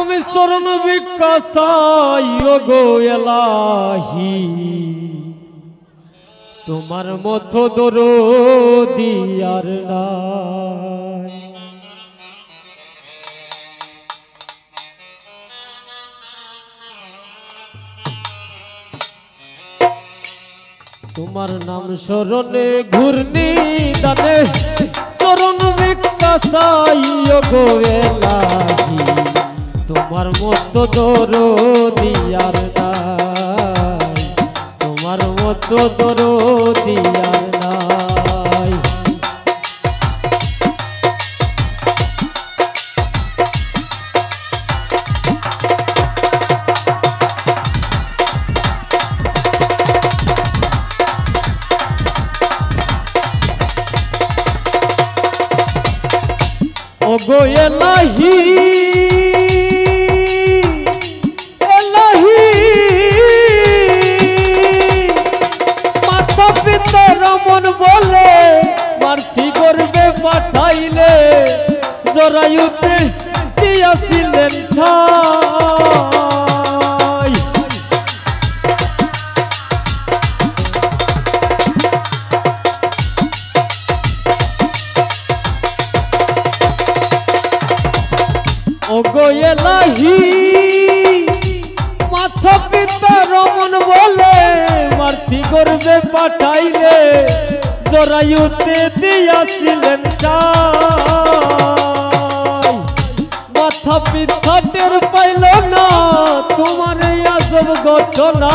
আমি চরণ ভিক্ষা চাই ওগো এলাহি, তোমার মতো দরদি আর নাই। তোমার নাম স্মরণে ঘূর্ণি দানে চরণ ভিক্ষা চাই ওগো এলাহি, তোমার মতো দরদি আর নাই, তোমার মতো দরদি আর নাই। ওগো এলাহি এলাহি, মাতা পিতা রমন বলে মার্থি গর্বে পাঠাইলে জরায়ুতে দিয়াছিলেন ঠাই। ওগো এলাহি মাথা পিতা রমন বলে মার্থি গর্বে পাঠাইলে জরায়ুতে দিয়াছিলেন ঠাই। মাথা পিতা টের পাইল না তোমার এই আজব ঘটনা,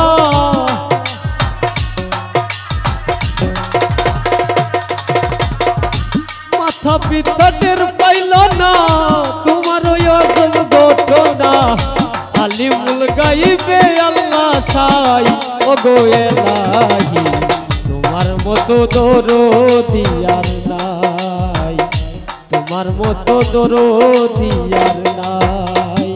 মাথা পিতা টের পাইল না তোমার ওই আজব ঘটনা। আলিমুল গাইবে আল্লাহ সাই ওগো এলাহি, তোমার মতো দরদি আর নাই, তোমার মতো দরদি আর নাই।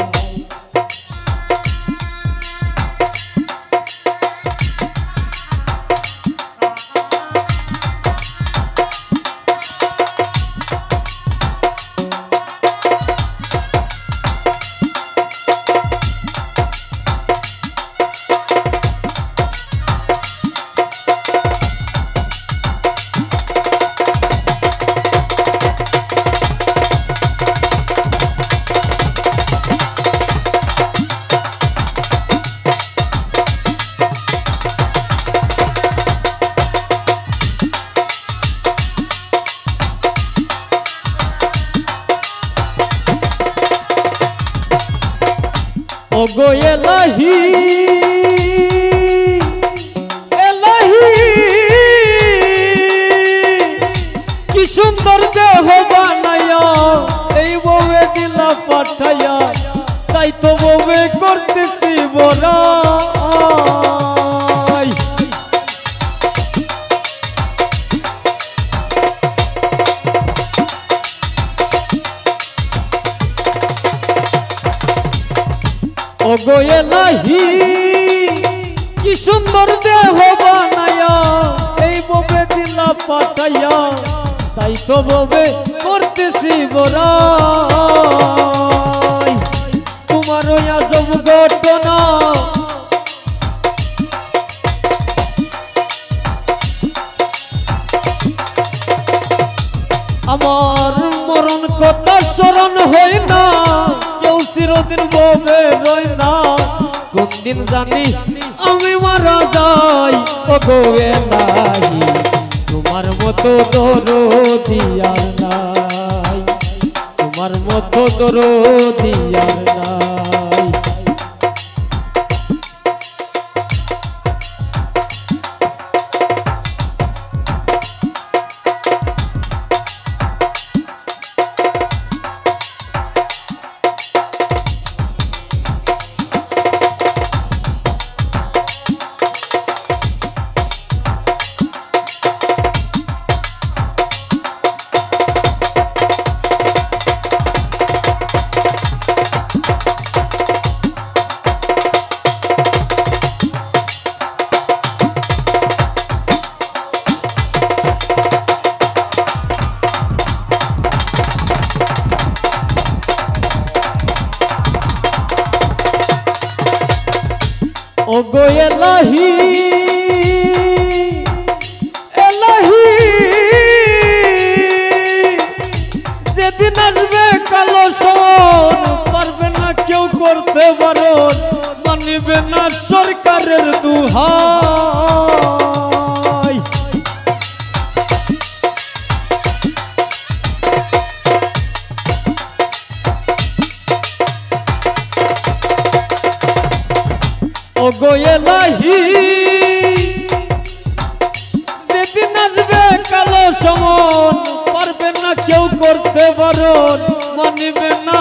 ওগো এলাহি এলাহি, কি সুন্দর দেহ বানাইয়া এই বউয়ে দিলা পাঠাইয়া, তাই তো বউয়ে করতেছি বড়াই। ওগো এলাহি কি সুন্দর দেহ বানাইয়া এই ববে দিলা পাঠাইয়া, তাই তো ববে করতেছি বড়াই। তোমার ওই আজব ঘটনা আমার মরণ কথা স্মরণ হয় না, কেউ চিরদিন ববে রয় না। কোন দিন জানি আমি মারা যাই ওগো এলাহি, তোমার মতো দরদি আর নাই, তোমার মতো দরদি আর নাই। ও গো এলাহি এলাহি যেদিন আসবে কালো সন পারবে না কেউ করতে বারণ মানিবে না সরকারের দুহাই ও গো এলাহি যেদিন আসবে কালো সমন পারবে না কেউ করতে বারণ মানিবে না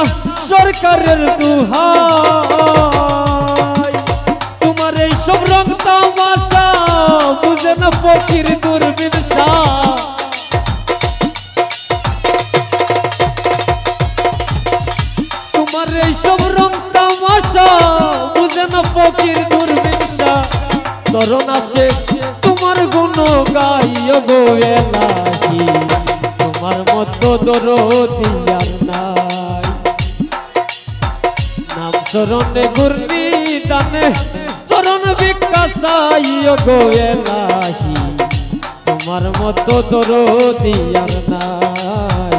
সরকারের দুহাই তোমার এই সব রং তামাশা বুঝে না ফকির দূরবীন শাহ তোমার এই সব রং তামাশা বুঝে না ফকির দূরবীন শাহ চরণ আসে তোমার গুণ গাইও গো এলাহি তোমার মতো দরদি আর নাই নাম চরণে ঘূর্ণি দানে চরণ বিকাশাইও গো এলাহি তোমার মতো দরদি আর নাই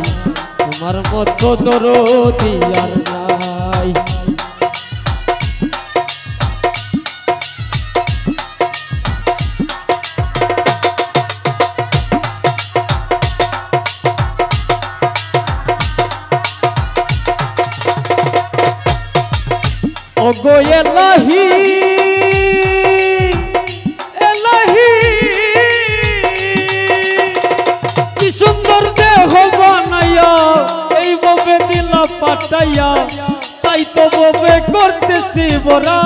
তোমার মতো দরদি আর নাই ও গো এলাহি এলাহি কি সুন্দর দেহ বানাইয়া এই ববে দিলা পাঠাইয়া তাই তো ববে করতেছি বড়া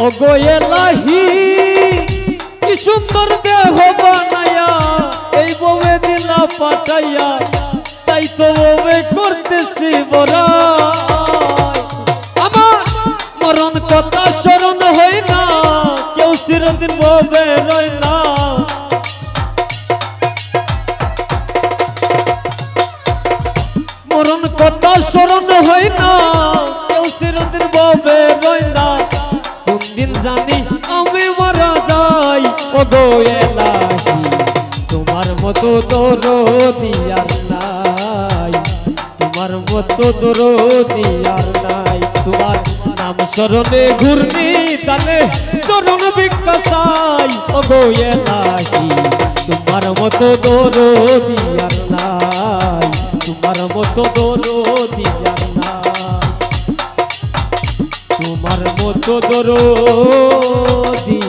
ও গো এলাহি কি সুন্দর দেহ বানাইয়া এই ববে দিলা পাঠাইয়া তাই তো ববে করতেছি বড়াই আমার মরণ কথা স্মরণ হয় না কেউ চিরদিন ববে রয় না মরণ কথা স্মরণ হয় না কেউ চিরদিন ববে রয় না দিন জানি আমি মারা যাই ও গো এলাহি তোমার মতো দরদি আর নাই তোমার মতো দরদি আর নাই তোমার নাম স্মরণে ঘূর্ণি তালে চরণ বিকাশাই ও গো এলাহি তোমার মতো দরদি আর নাই তোমার মতো দরদি আর নাই তোমার মতো দরদি